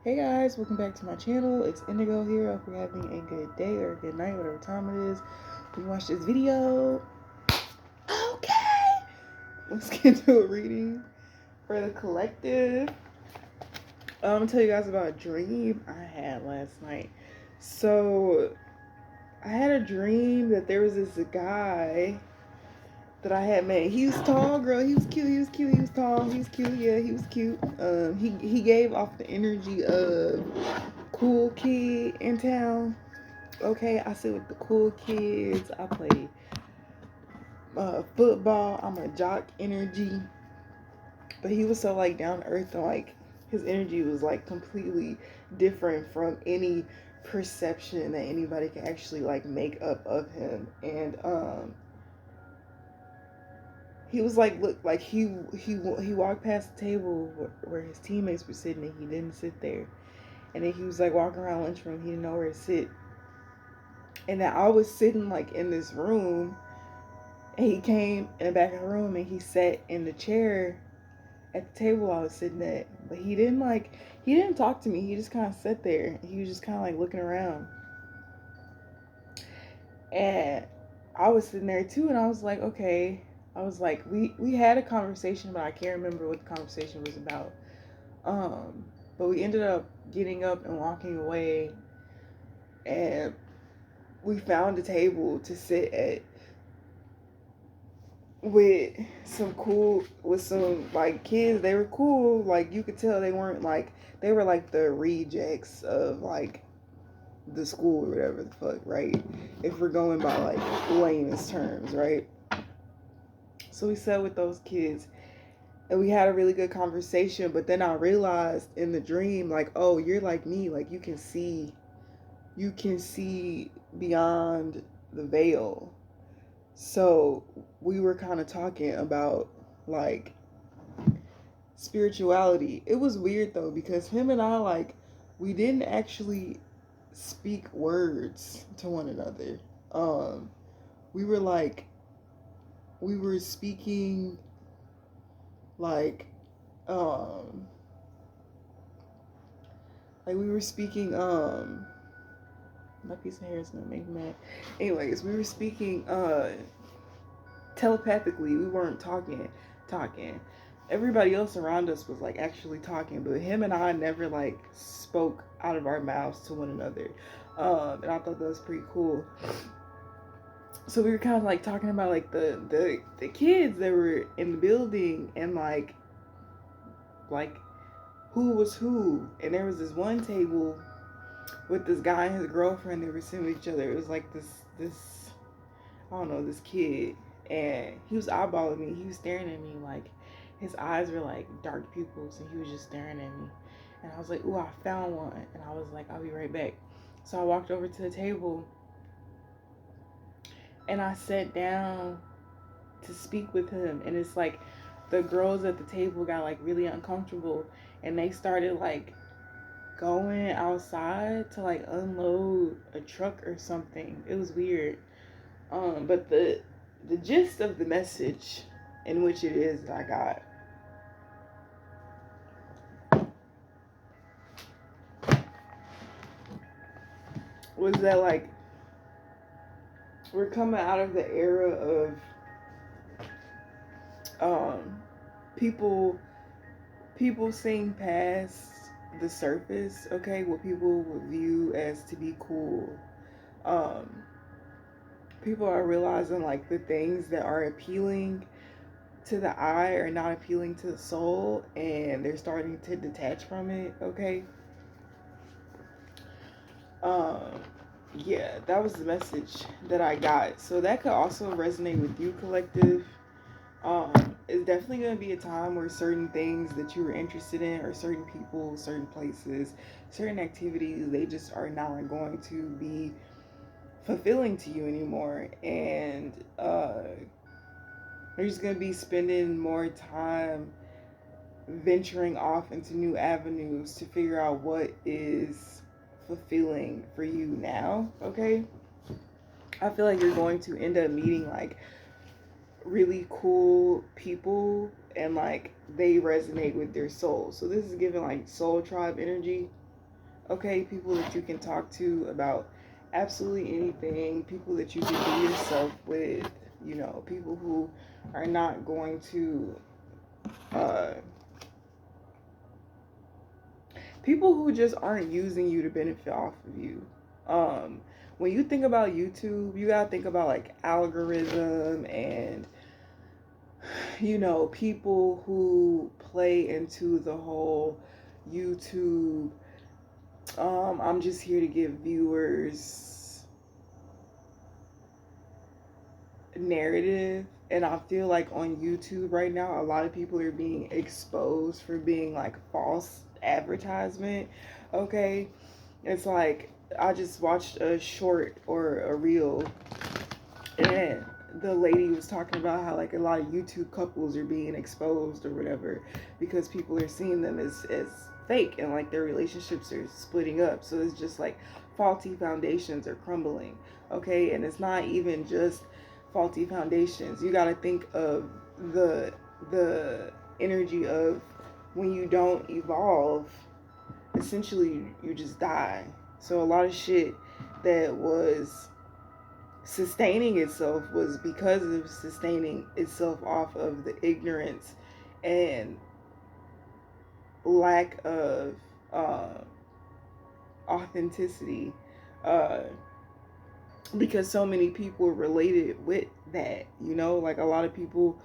Hey guys, welcome back to my channel. It's Indigo here. I hope you're having a good day or a good night, whatever time it is when you watch this video. Okay, let's get into a reading for the collective. I'm gonna tell you guys about a dream I had last night. So I had a dream that there was this guy that I had met. He was tall, girl. He was cute. He was cute. He was tall. He was cute. Yeah, he was cute. He gave off the energy of cool kid in town. Okay, I sit with the cool kids. I play football. I'm a jock energy. But he was so like down to earth and like his energy was like completely different from any perception that anybody can actually like make up of him. And he was like, look, like he walked past the table where his teammates were sitting and he didn't sit there. And then he was like walking around lunchroom. He didn't know where to sit. And then I was sitting like in this room, and he came in the back of the room and he sat in the chair at the table I was sitting at. But he didn't talk to me. He just kind of sat there. He was just kind of like looking around. And I was sitting there too, and I was like, okay. I was like, we had a conversation, but I can't remember what the conversation was about. But we ended up getting up and walking away, and we found a table to sit at with some like kids. They were cool. Like you could tell they weren't like they were like the rejects of like the school or whatever the fuck, right? If we're going by like lamest terms, right? So we sat with those kids and we had a really good conversation, but then I realized in the dream, like, oh, you're like me, like you can see beyond the veil. So we were kind of talking about like spirituality. It was weird though because him and I like we didn't actually speak words to one another. Um we were like we were speaking like um we were speaking my piece of hair is gonna make me mad. Anyways, we were speaking telepathically. We weren't talking. Everybody else around us was like actually talking, but him and I never like spoke out of our mouths to one another. And I thought that was pretty cool. So we were kind of like talking about like the kids that were in the building and like who was who. And there was this one table with this guy and his girlfriend. They were sitting with each other. It was like this I don't know, this kid, and he was eyeballing me. He was staring at me like his eyes were like dark pupils, and he was just staring at me. And I was like, ooh, I found one. And I was like, I'll be right back. So I walked over to the table and I sat down to speak with him. And it's like the girls at the table got like really uncomfortable and they started like going outside to like unload a truck or something. It was weird. But the gist of the message in which it is that I got was that like we're coming out of the era of people seeing past the surface, okay, what people would view as to be cool. Um, People are realizing like the things that are appealing to the eye are not appealing to the soul, and they're starting to detach from it, okay? Um, yeah, that was the message that I got. So that could also resonate with you, collective. It's definitely going to be a time where certain things that you were interested in, or certain people, certain places, certain activities, they just are not going to be fulfilling to you anymore. And you're just going to be spending more time venturing off into new avenues to figure out what is fulfilling for you now, okay? I feel like you're going to end up meeting like really cool people and like they resonate with their soul. So this is giving like soul tribe energy. Okay, people that you can talk to about absolutely anything, people that you can be yourself with, you know, people who are not going to uh people who just aren't using you to benefit off of you. Um, when you think about YouTube, you gotta think about like algorithm and you know people who play into the whole YouTube. I'm just here to give viewers narrative, and I feel like on YouTube right now, a lot of people are being exposed for being like false advertisement. Okay, it's like I just watched a short or a reel, and the lady was talking about how like a lot of YouTube couples are being exposed or whatever because people are seeing them as fake and like their relationships are splitting up. So it's just like faulty foundations are crumbling. Okay, and it's not even just faulty foundations. You got to think of the energy of when you don't evolve, essentially you just die. So a lot of shit that was sustaining itself was because of sustaining itself off of the ignorance and lack of uh, authenticity, uh, because so many people related with that, you know, like a lot of people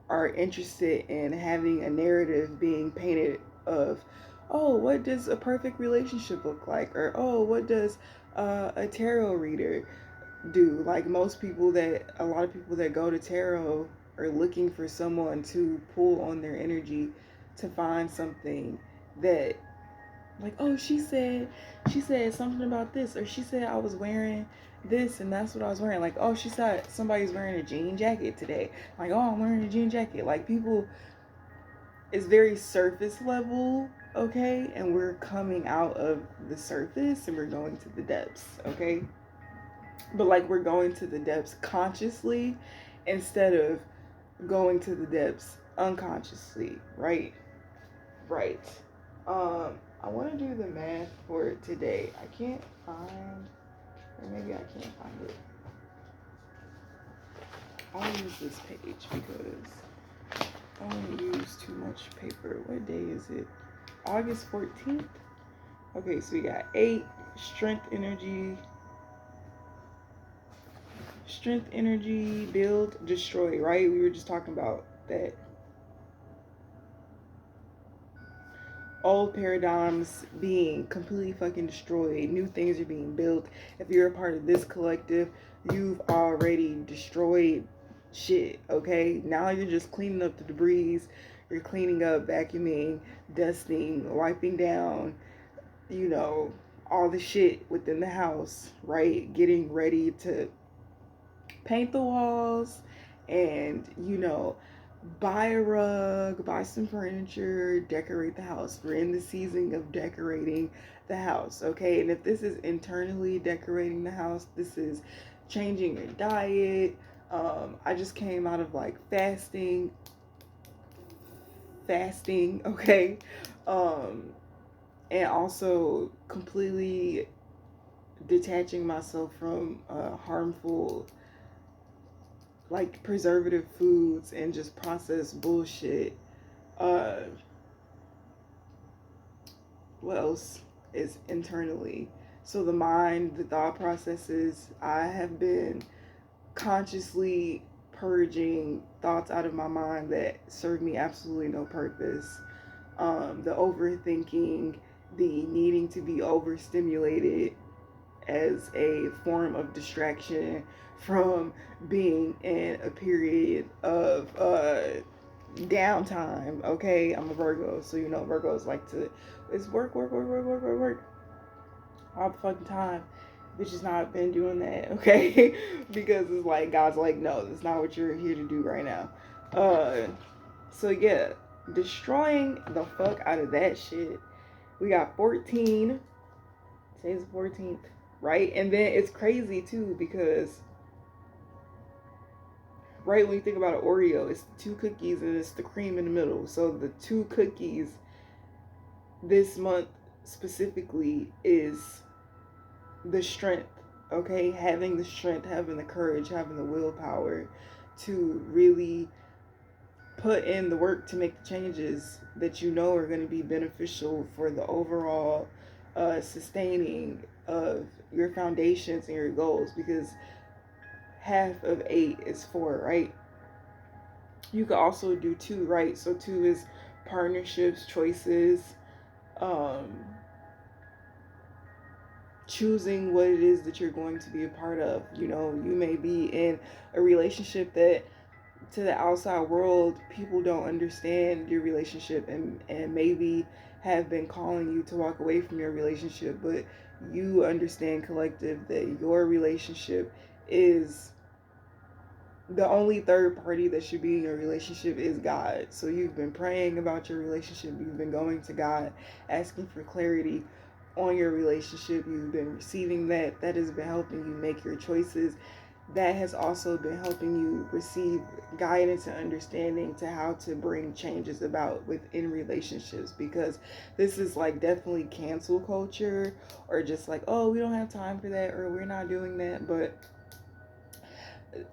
are interested in having a narrative being painted of, oh, what does a perfect relationship look like, or oh, what does a tarot reader do. Like a lot of people that go to tarot are looking for someone to pull on their energy to find something that, like, oh, she said something about this, or she said I was wearing this and that's what I was wearing. Like, oh, she said somebody's wearing a jean jacket today. Like, oh, I'm wearing a jean jacket. Like, people, it's very surface level, okay? And we're coming out of the surface and we're going to the depths, okay? But like we're going to the depths consciously instead of going to the depths unconsciously, right? Right. I want to do the math for today. I can't find, or maybe I can't find it. I'll use this page because I don't use too much paper. What day is it? August 14th. Okay, so we got 8 strength energy. Strength energy, build, destroy, right? We were just talking about that. Old paradigms being completely fucking destroyed. New things are being built. If you're a part of this collective, you've already destroyed shit, okay? Now you're just cleaning up the debris. You're cleaning up, vacuuming, dusting, wiping down, you know, all the shit within the house, right? Getting ready to paint the walls and, you know, buy a rug, buy some furniture, decorate the house. We're in the season of decorating the house, okay? And if this is internally decorating the house, this is changing your diet. I just came out of like fasting, okay? And also completely detaching myself from harmful like preservative foods and just processed bullshit. Uh, what else is internally? So the mind, the thought processes, I have been consciously purging thoughts out of my mind that serve me absolutely no purpose. The overthinking, the needing to be overstimulated as a form of distraction from being in a period of downtime. Okay, I'm a Virgo, so you know Virgos like to, it's work all the fucking time. Bitch has not been doing that, okay? Because it's like God's like, no, that's not what you're here to do right now. So yeah, destroying the fuck out of that shit. We got 14. Today's the 14th, right? And then it's crazy too because right when you think about an Oreo, it's the 2 cookies and it's the cream in the middle. So the 2 cookies this month specifically is the strength, okay? Having the strength, having the courage, having the willpower to really put in the work to make the changes that you know are going to be beneficial for the overall sustaining of your foundations and your goals, because half of 8 is 4, right? You could also do 2, right? So 2 is partnerships, choices, um, choosing what it is that you're going to be a part of. You know, you may be in a relationship that to the outside world people don't understand your relationship, and maybe have been calling you to walk away from your relationship, but you understand collective that your relationship is the only third party that should be in your relationship is God. So you've been praying about your relationship, you've been going to God asking for clarity on your relationship, you've been receiving that. That has been helping you make your choices. That has also been helping you receive guidance and understanding to how to bring changes about within relationships, because this is like definitely cancel culture, or just like, oh, we don't have time for that, or we're not doing that. But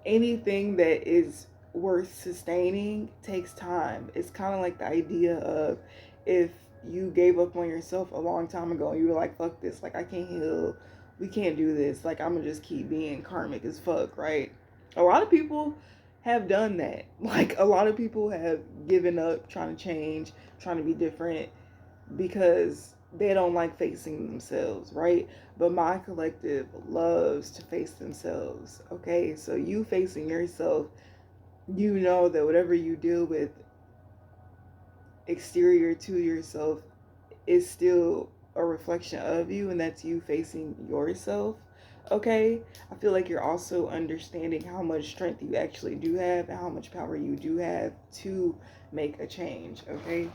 anything that is worth sustaining takes time. It's kind of like the idea of if you gave up on yourself a long time ago and you were like, fuck this, like I can't heal, we can't do this, like I'm gonna just keep being karmic as fuck, right? A lot of people have done that. Like a lot of people have given up trying to change, trying to be different, because they don't like facing themselves, right? But my collective loves to face themselves, okay? So you facing yourself, you know that whatever you deal with exterior to yourself is still a reflection of you, and that's you facing yourself, okay? I feel like you're also understanding how much strength you actually do have and how much power you do have to make a change, okay?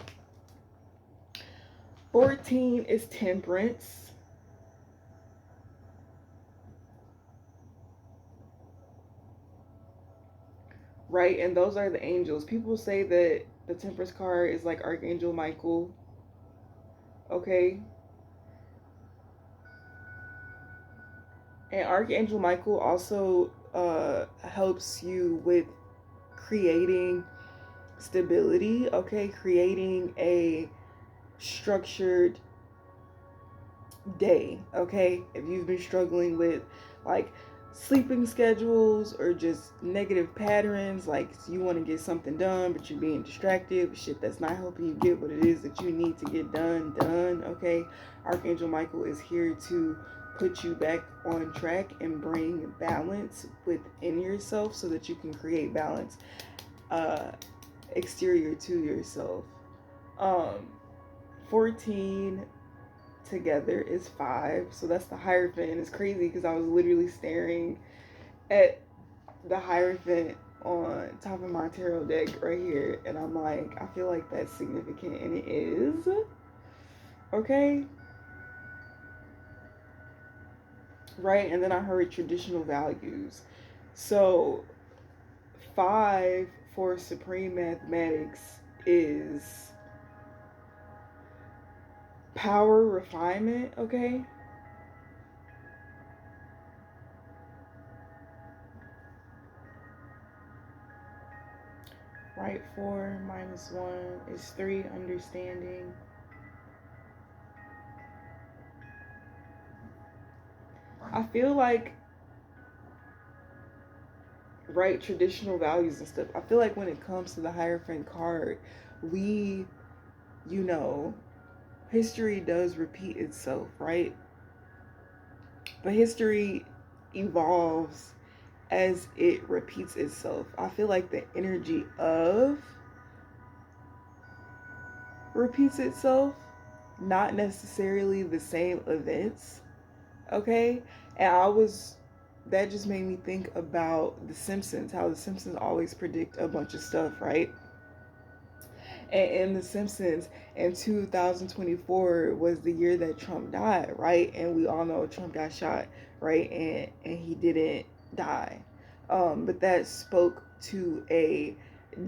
14 is temperance. Right? And those are the angels. People say that the Temperance card is like Archangel Michael. Okay? And Archangel Michael also helps you with creating stability, okay? Creating a structured day, okay? If you've been struggling with like sleeping schedules or just negative patterns, like you want to get something done but you're being distracted with shit that's not helping you get what it is that you need to get done, okay? Archangel Michael is here to put you back on track and bring balance within yourself so that you can create balance exterior to yourself. 14 together is 5, so that's the Hierophant. And it's crazy because I was literally staring at the Hierophant on top of my tarot deck right here, and I'm like, I feel like that's significant, and it is. Okay, right? And then I heard traditional values. So 5 for supreme mathematics is power, refinement, okay? Right, 4 minus 1 is 3, understanding. I feel like, right, traditional values and stuff, I feel like when it comes to the Hierophant card, we, you know, history does repeat itself, right? But history evolves as it repeats itself. I feel like the energy of repeats itself, not necessarily the same events, okay? And that just made me think about The Simpsons, how The Simpsons always predict a bunch of stuff, right? And in The Simpsons, in 2024 was the year that Trump died, right? And we all know Trump got shot, right? And he didn't die. But that spoke to a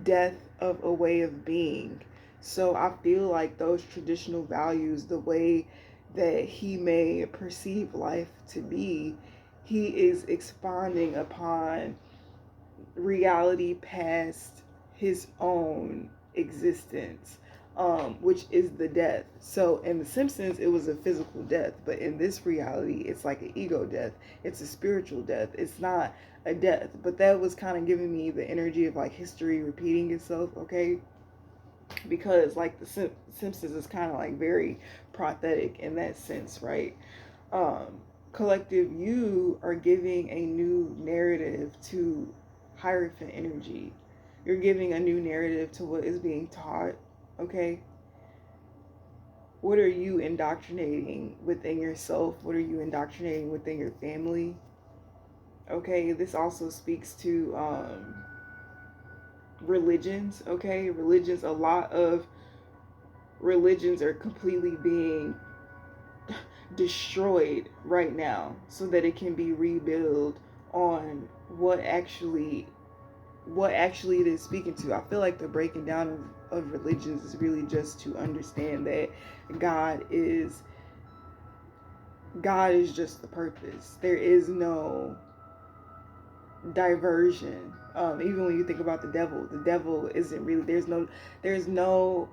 death of a way of being. So I feel like those traditional values, the way that he may perceive life to be, he is expounding upon reality past his own existence, which is the death. So in The Simpsons, it was a physical death, but in this reality, it's like an ego death. It's a spiritual death. It's not a death. But that was kind of giving me the energy of like history repeating itself, okay? Because like the Simpsons is kind of like very prophetic in that sense, right? Collective, you are giving a new narrative to Hierophant energy. You're giving a new narrative to what is being taught, okay? What are you indoctrinating within yourself? What are you indoctrinating within your family? Okay, this also speaks to religions, okay? Religions, a lot of religions are completely being destroyed right now so that it can be rebuilt on what actually it is speaking to. I feel like the breaking down of religions is really just to understand that God is just the purpose. There is no diversion. Even when you think about the devil isn't really, there's no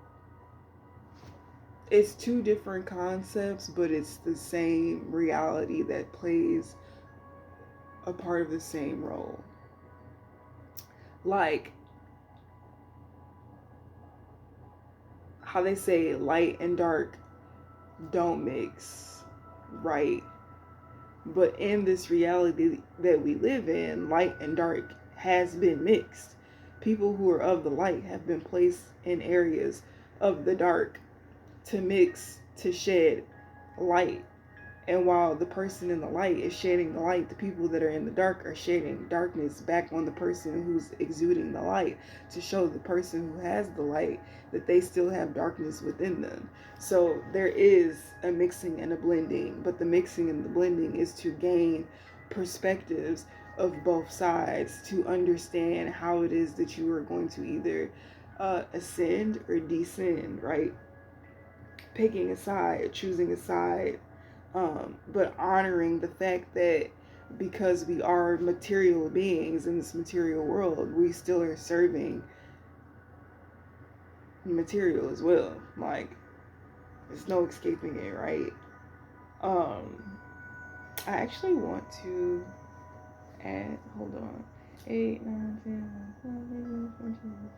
it's two different concepts, but it's the same reality that plays a part of the same role. Like how they say light and dark don't mix, right? But in this reality that we live in, light and dark has been mixed. People who are of the light have been placed in areas of the dark to mix, to shed light. And while the person in the light is shedding the light, the people that are in the dark are shedding darkness back on the person who's exuding the light, to show the person who has the light that they still have darkness within them. So there is a mixing and a blending, but the mixing and the blending is to gain perspectives of both sides, to understand how it is that you are going to either ascend or descend, right? Picking a side, choosing a side, but honoring the fact that because we are material beings in this material world, we still are serving material as well. Like, there's no escaping it, right? I actually want to add, hold on, 8, 9, 10, 11, 12, 13,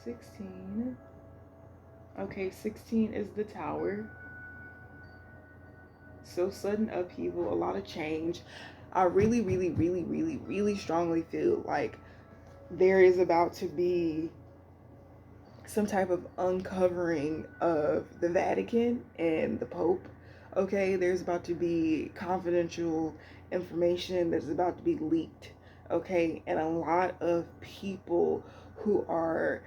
16. Okay, 16 is the tower. So sudden upheaval, a lot of change. I really, really, really, really, really strongly feel like there is about to be some type of uncovering of the Vatican and the Pope. Okay, there's about to be confidential information that's about to be leaked. Okay, and a lot of people who are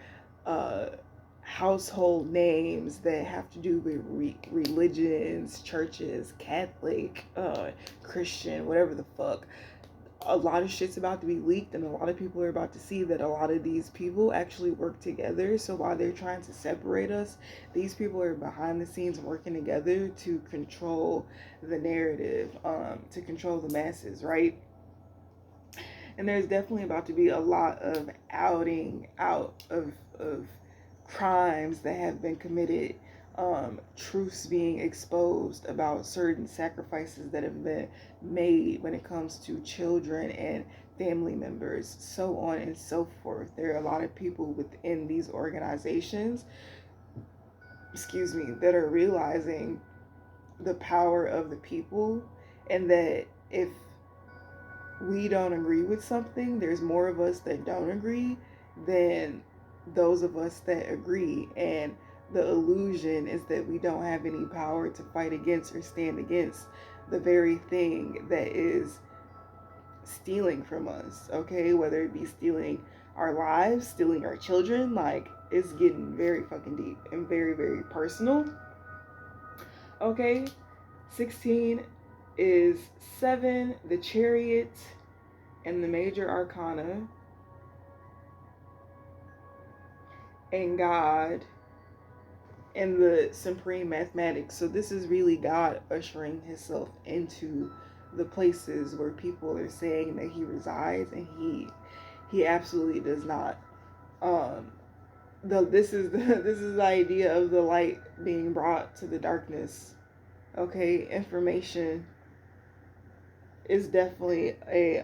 household names that have to do with religions, churches, Catholic, Christian, whatever the fuck. A lot of shit's about to be leaked, and a lot of people are about to see that a lot of these people actually work together. So while they're trying to separate us, these people are behind the scenes working together to control the narrative, to control the masses, right? And there's definitely about to be a lot of outing out of crimes that have been committed, truths being exposed about certain sacrifices that have been made when it comes to children and family members, so on and so forth. There are a lot of people within these organizations, that are realizing the power of the people, and that if we don't agree with something, there's more of us that don't agree than those of us that agree. And the illusion is that we don't have any power to fight against or stand against the very thing that is stealing from us, okay? Whether it be stealing our lives, stealing our children, like, it's getting very fucking deep and very, very personal. Okay, 16 is 7, the Chariot, and the Major Arcana, and God, and the supreme mathematics. So this is really God ushering himself into the places where people are saying that he resides, and he absolutely does not. Um, this is the this is the idea of the light being brought to the darkness. Okay, information is definitely a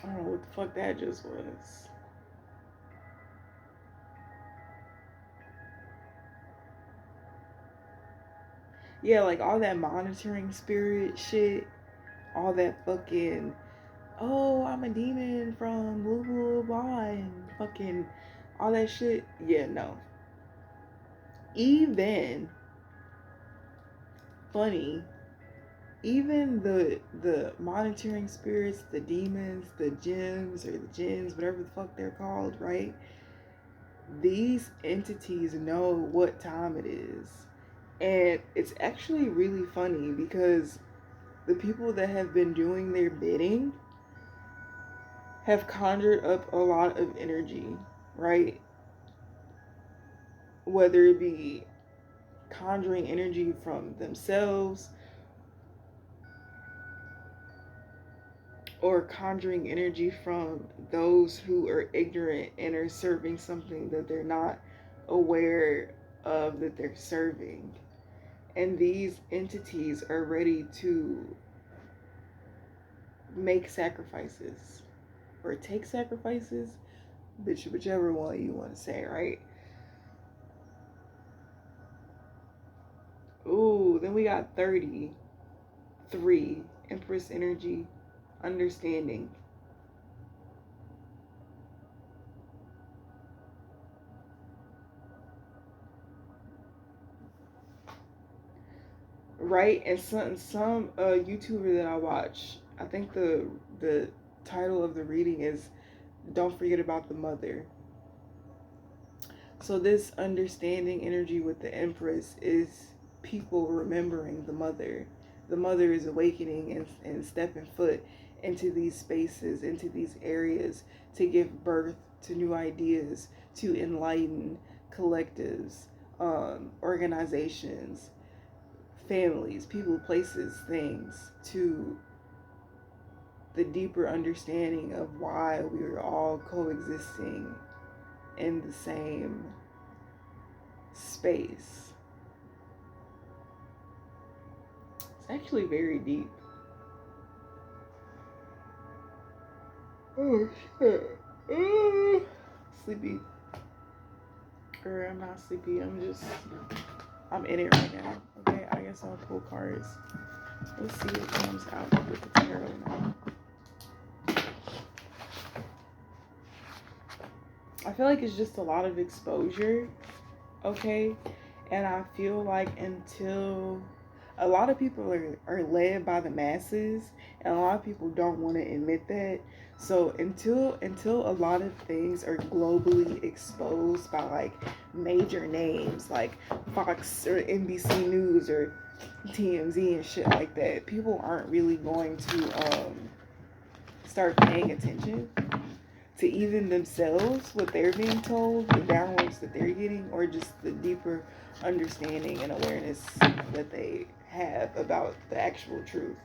I don't know what the fuck that just was. Yeah, like all that monitoring spirit shit, all that fucking, oh, I'm a demon from blah blah blah, and fucking all that shit. Yeah, no. Even funny, even the monitoring spirits, the demons, the gems or the jinns, whatever the fuck they're called, right? These entities know what time it is. And it's actually really funny because the people that have been doing their bidding have conjured up a lot of energy, right? Whether it be conjuring energy from themselves or conjuring energy from those who are ignorant and are serving something that they're not aware of that they're serving. And these entities are ready to make sacrifices or take sacrifices, whichever one you want to say, right? Ooh, then we got 33, Empress energy, understanding. Right, and some YouTuber that I watch, I think the title of the reading is "Don't Forget About the Mother." So this understanding energy with the Empress is people remembering the mother. The mother is awakening and stepping foot into these spaces, into these areas to give birth to new ideas, to enlighten collectives, organizations, families, people, places, things, to the deeper understanding of why we are all coexisting in the same space. It's actually very deep. Oh shit. Sleepy. Or I'm not sleepy. I'm in it right now. Okay, I guess I'll pull cards. Let's see what comes out with the tarot now. I feel like it's just a lot of exposure, okay? And I feel like until a lot of people are led by the masses, and a lot of people don't want to admit that. So until a lot of things are globally exposed by like major names like Fox or NBC News or TMZ and shit like that, people aren't really going to start paying attention to even themselves, what they're being told, the downloads that they're getting, or just the deeper understanding and awareness that they have about the actual truth.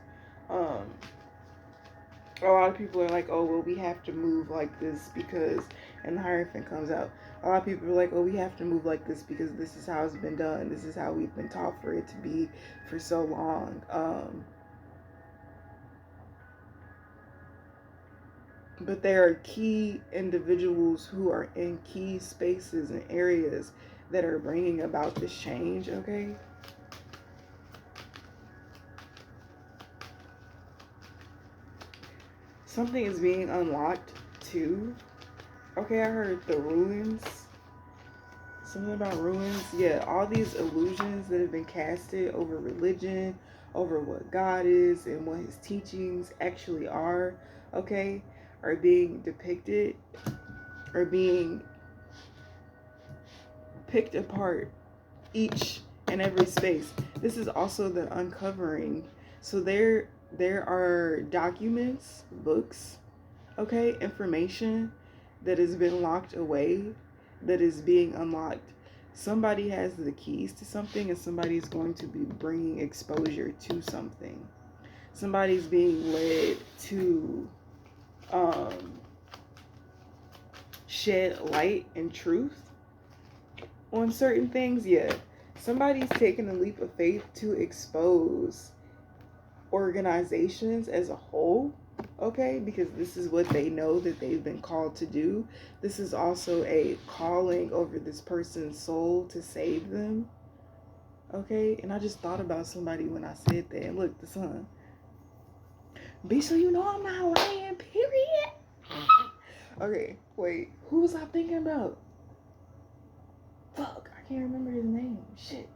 Um, a lot of people are like, oh, well, we have to move like this because, and the Hierophant comes out. A lot of people are like, oh, we have to move like this because this is how it's been done. This is how we've been taught for it to be for so long. But there are key individuals who are in key spaces and areas that are bringing about this change, okay? Something is being unlocked too. Okay, I heard the ruins. Something about ruins. Yeah, all these illusions that have been casted over religion, over what God is and what his teachings actually are, okay, are being depicted, are being picked apart each and every space. This is also the uncovering. So there are documents, books, okay, information that has been locked away that is being unlocked. Somebody has the keys to something, and somebody is going to be bringing exposure to something. Somebody's being led to shed light and truth on certain things. Yeah, somebody's taking a leap of faith to expose organizations as a whole, okay, because this is what they know that they've been called to do. This is also a calling over this person's soul to save them, okay. And I just thought about somebody when I said that. And look, the sun. Be so you know I'm not lying, period. Okay, wait, who was I thinking about? Fuck, I can't remember his name. Shit.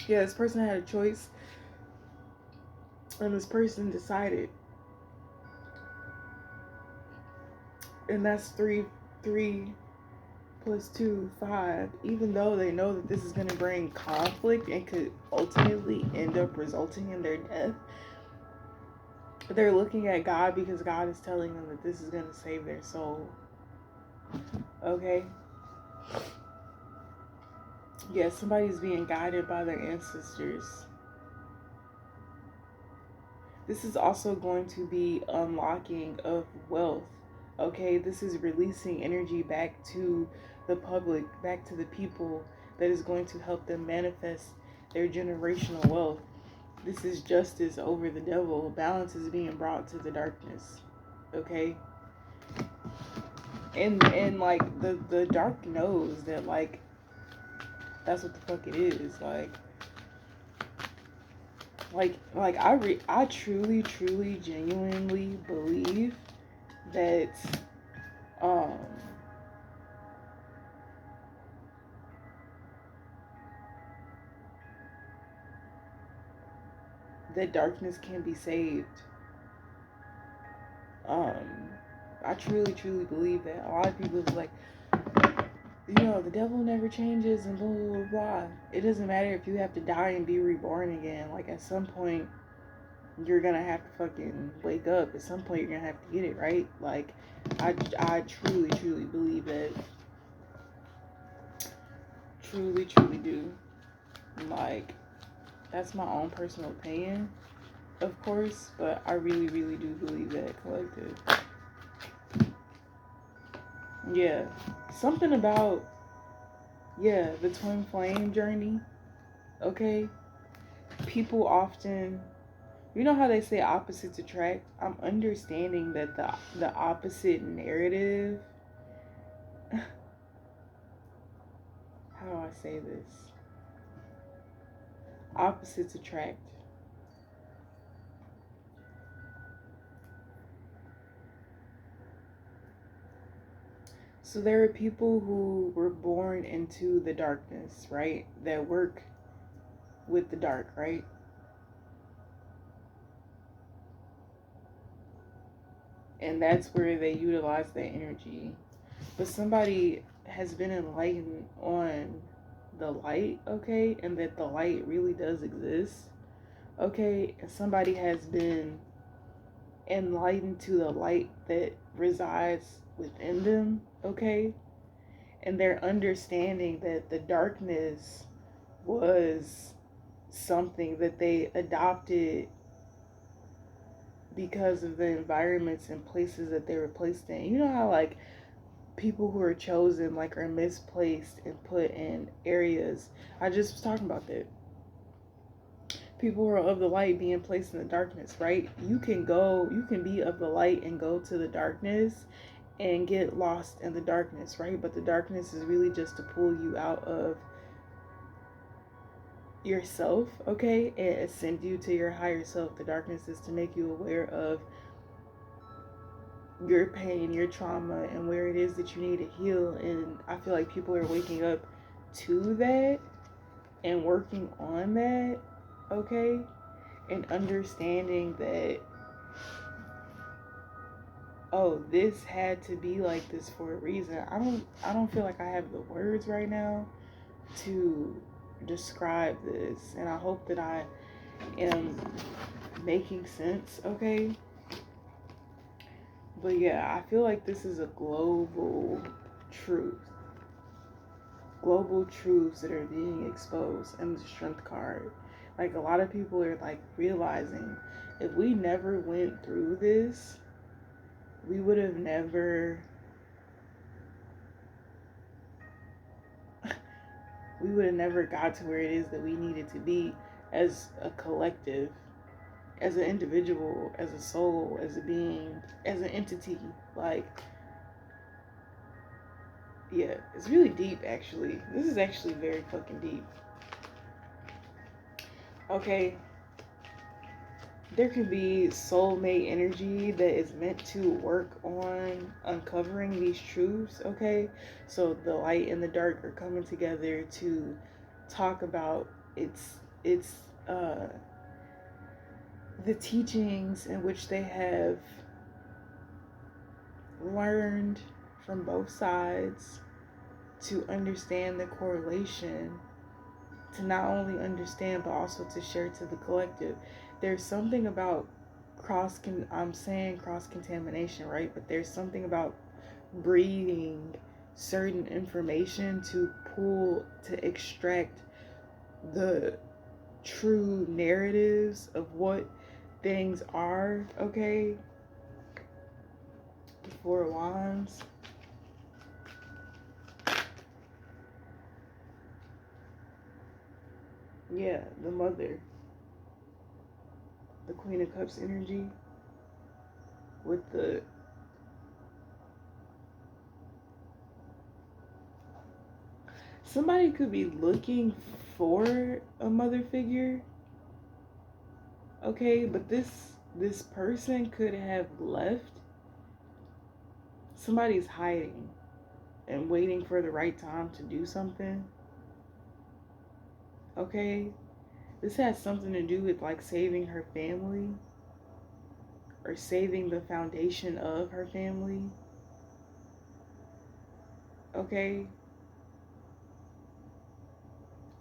Yeah, this person had a choice, and this person decided, and that's 3 plus 2, 5. Even though they know that this is going to bring conflict and could ultimately end up resulting in their death, they're looking at God because God is telling them that this is going to save their soul. Okay? Yeah, somebody's being guided by their ancestors. This is also going to be unlocking of wealth. Okay, this is releasing energy back to the public, back to the people, that is going to help them manifest their generational wealth. This is justice over the devil. Balance is being brought to the darkness. Okay? And like the dark knows that, like, that's what the fuck it is. I truly genuinely believe that that darkness can be saved. I truly believe that. A lot of people is like, the devil never changes and blah blah blah. It doesn't matter if you have to die and be reborn again. Like, at some point you're gonna have to fucking wake up. At some point you're gonna have to get it right. Like, I truly believe that. Truly do. Like, that's my own personal opinion, of course, but I really do believe that, collective. Yeah, something about, the twin flame journey. Okay, people often, you know how they say opposites attract. I'm understanding that the opposite narrative. How do I say this? Opposites attract. So there are people who were born into the darkness, right? That work with the dark, right? And that's where they utilize that energy. But somebody has been enlightened on the light, okay? And that the light really does exist, okay? And somebody has been enlightened to the light that resides within them, okay? And they're understanding that the darkness was something that they adopted because of the environments and places that they were placed in. You know how, like, people who are chosen, like, are misplaced and put in areas. I just was talking about that. People who are of the light being placed in the darkness, right? You can be of the light and go to the darkness and get lost in the darkness, right? But the darkness is really just to pull you out of yourself, okay, and ascend you to your higher self. The darkness is to make you aware of your pain, your trauma, and where it is that you need to heal. And I feel like people are waking up to that and working on that, okay, and understanding that, oh, this had to be like this for a reason. I don't feel like I have the words right now to describe this, and I hope that I am making sense, okay? But yeah, I feel like this is a global truth. Global truths that are being exposed in the strength card. Like, a lot of people are like realizing if we never went through this, we would have never got to where it is that we needed to be as a collective, as an individual, as a soul, as a being, as an entity. Like, yeah, it's really deep, actually. This is actually very fucking deep. Okay, there can be soulmate energy that is meant to work on uncovering these truths, okay? So the light and the dark are coming together to talk about it's the teachings in which they have learned from both sides, to understand the correlation, to not only understand but also to share to the collective. There's something about I'm saying cross contamination, right? But there's something about breeding certain information to extract the true narratives of what things are, okay? The Four of Wands. Yeah, the mother. The Queen of Cups energy with the somebody could be looking for a mother figure, okay, but this person could have left. Somebody's hiding and waiting for the right time to do something, okay? This has something to do with like saving her family or saving the foundation of her family, okay?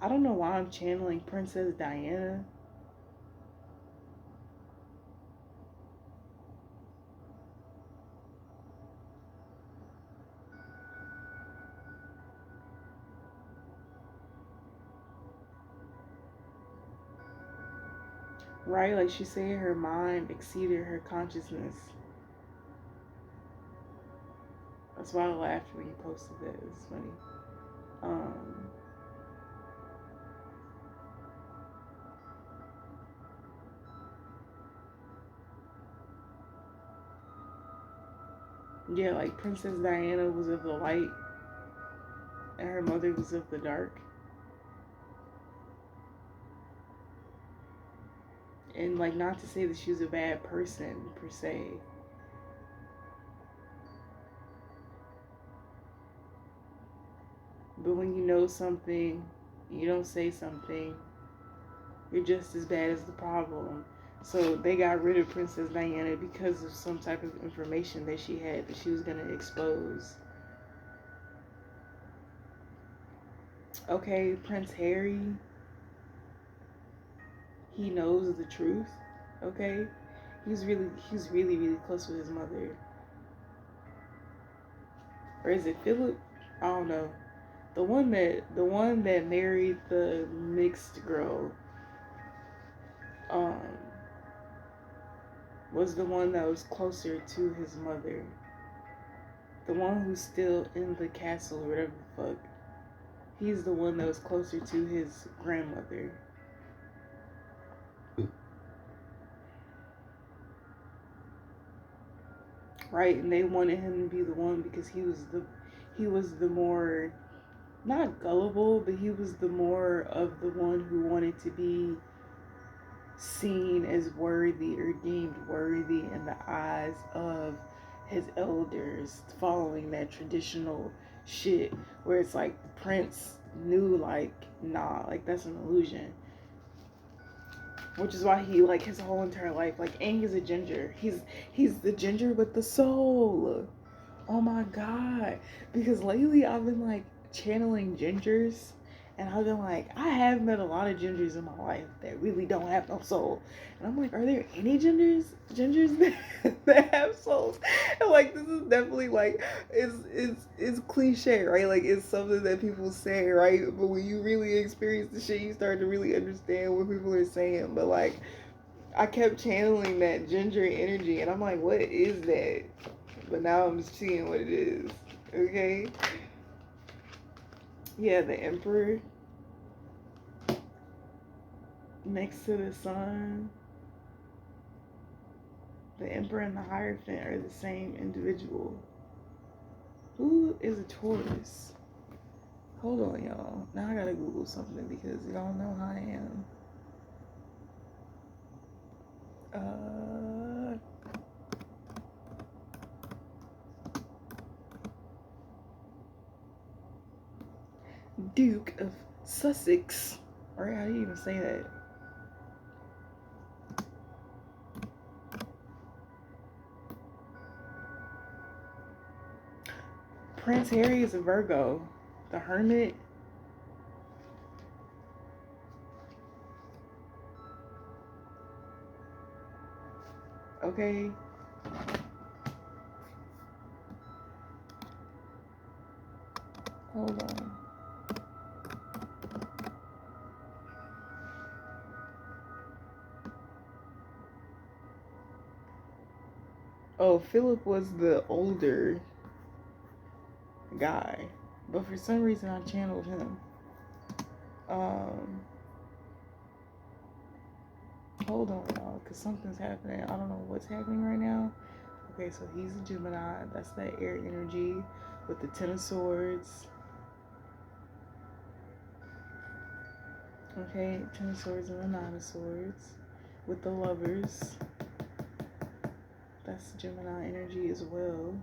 I don't know why I'm channeling Princess Diana. Right? Like, she said her mind exceeded her consciousness. That's why I laughed when you posted that. It's funny. Um, yeah, like Princess Diana was of the light and her mother was of the dark. And like, not to say that she was a bad person per se. But when you know something, you don't say something, you're just as bad as the problem. So they got rid of Princess Diana because of some type of information that she had that she was going to expose. Okay, Prince Harry, he knows the truth, okay? He's really, really close with his mother. Or is it Philip? I don't know. The one that married the mixed girl, um, was the one that was closer to his mother. The one who's still in the castle, or whatever the fuck. He's the one that was closer to his grandmother. Right? And they wanted him to be the one because he was the more, not gullible, but he was the more of the one who wanted to be seen as worthy or deemed worthy in the eyes of his elders, following that traditional shit where it's like the prince knew, like, nah, like, that's an illusion. Which is why he, like, his whole entire life, like, and he's a ginger. He's the ginger with the soul. Oh my god. Because lately I've been like channeling gingers, And I've been like, I have met a lot of gingers in my life that really don't have no soul. And I'm like, are there any gingers that have souls? And like, this is definitely like, it's cliche, right? Like, it's something that people say, right? But when you really experience the shit, you start to really understand what people are saying. But like, I kept channeling that ginger energy, and I'm like, what is that? But now I'm seeing what it is. Okay. Yeah, the Emperor next to the sun. The Emperor and the Hierophant are the same individual. Who is a Taurus? Hold on, y'all. Now I gotta Google something because y'all know how I am. Duke of Sussex. Alright, how do you even say that? Prince Harry is a Virgo. The Hermit. Okay. Hold on. Oh, Philip was the older guy, but for some reason I channeled him. Hold on, y'all, because something's happening. I don't know what's happening right now. Okay, so he's a Gemini. That's that air energy with the Ten of Swords. Okay, Ten of Swords and the Nine of Swords with the Lovers. That's Gemini energy as well.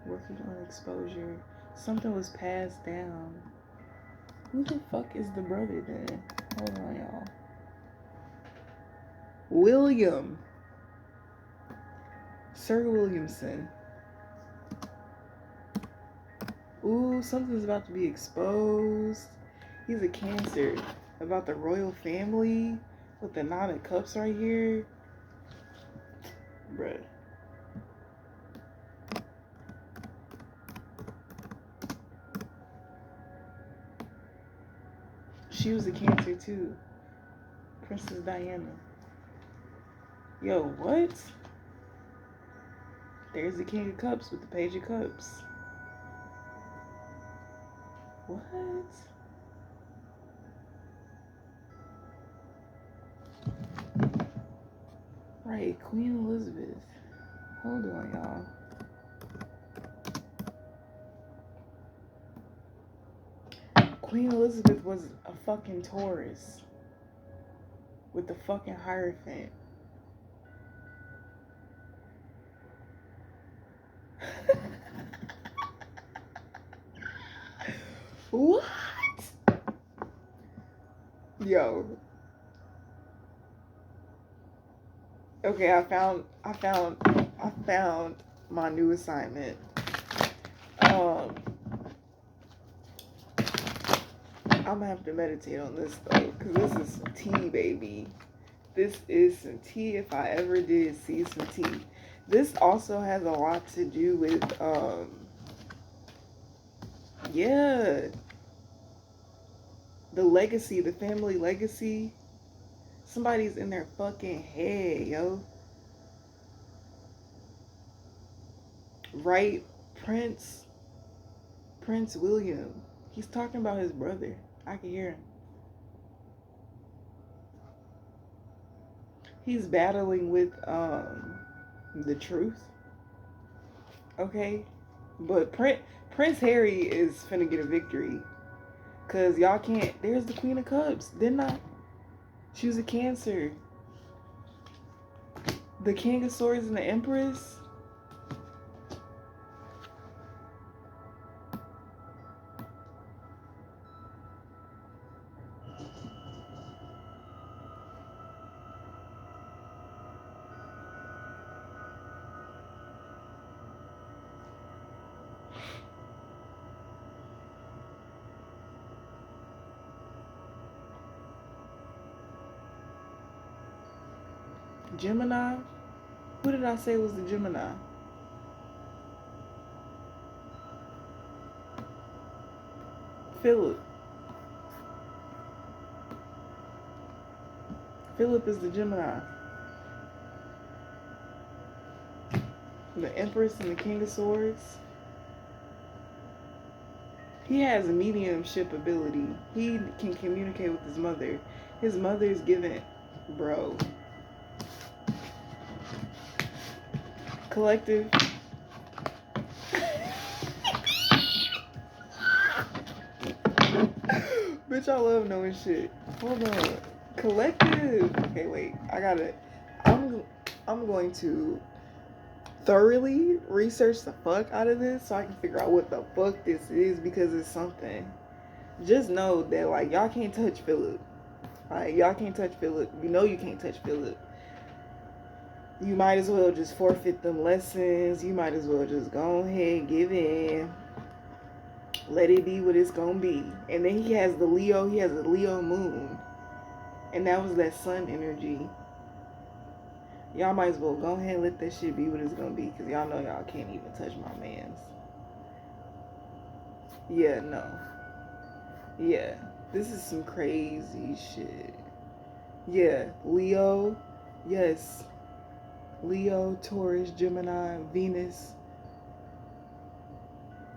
Working on exposure. Something was passed down. Who the fuck is the brother then? Hold on, y'all. William. Sir Williamson. Ooh, something's about to be exposed. He's a Cancer. About the royal family with the Nine of Cups right here. Bruh. She was a Cancer too. Princess Diana. Yo, what? There's the King of Cups with the Page of Cups. What? Right, Queen Elizabeth. Hold on, y'all. Queen Elizabeth was a fucking Taurus with the fucking Hierophant. What? Yo. Okay, I found my new assignment. I'm gonna have to meditate on this though, cause this is some tea, baby. This is some tea if I ever did see some tea. This also has a lot to do with yeah, the legacy, the family legacy. Somebody's in their fucking head, yo. Right? Prince William. He's talking about his brother. I can hear him. He's battling with the truth. Okay? But Prince Harry is finna get a victory. Cause y'all can't. There's the Queen of Cups. Didn't I? She was a Cancer. The King of Swords and the Empress. Gemini? Who did I say was the Gemini? Philip. Philip is the Gemini. The Empress and the King of Swords. He has a mediumship ability. He can communicate with his mother. His mother is given, bro. Collective. Bitch, I love knowing shit. Hold on. Collective. Okay, wait. I'm going to thoroughly research the fuck out of this so I can figure out what the fuck this is, because it's something. Just know that, like, y'all can't touch Philip. Like, y'all can't touch Philip. You know you can't touch Philip. You might as well just forfeit them lessons. You might as well just go ahead, give in. Let it be what it's gonna be. And then he has a Leo moon. And that was that sun energy. Y'all might as well go ahead and let that shit be what it's gonna be, because y'all know y'all can't even touch my mans. Yeah, no. Yeah, this is some crazy shit. Yeah, Leo. Yes. Leo, Taurus, Gemini, Venus.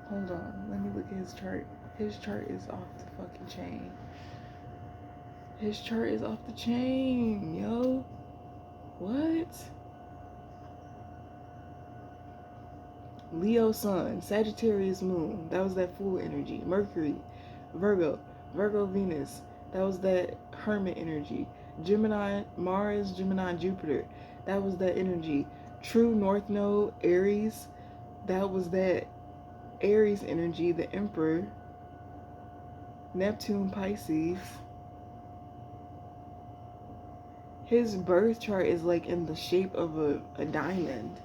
Hold on, let me look at his chart. His chart is off the fucking chain. His chart is off the chain, yo. What? Leo sun, Sagittarius moon. That was that full energy. Mercury, Virgo, Venus. That was that hermit energy. Gemini, Mars, Gemini, Jupiter. That was that energy. True North Node, Aries. That was that Aries energy. The Emperor. Neptune, Pisces. His birth chart is like in the shape of a diamond.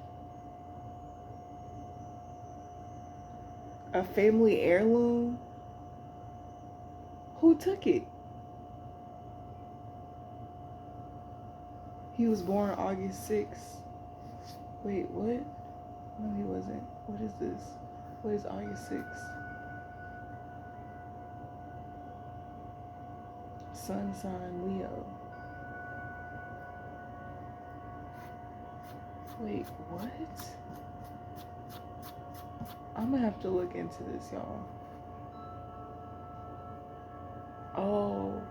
A family heirloom? Who took it? He was born August 6th. Wait, what? No, he wasn't. What is this? What is August 6th? Sun sign Leo. Wait, what? I'm gonna have to look into this, y'all. Oh.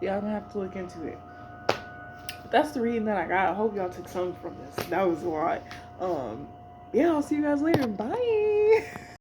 Yeah, I'm gonna have to look into it. That's the reading that I got. I hope y'all took something from this. That was a lot. Yeah, I'll see you guys later. Bye.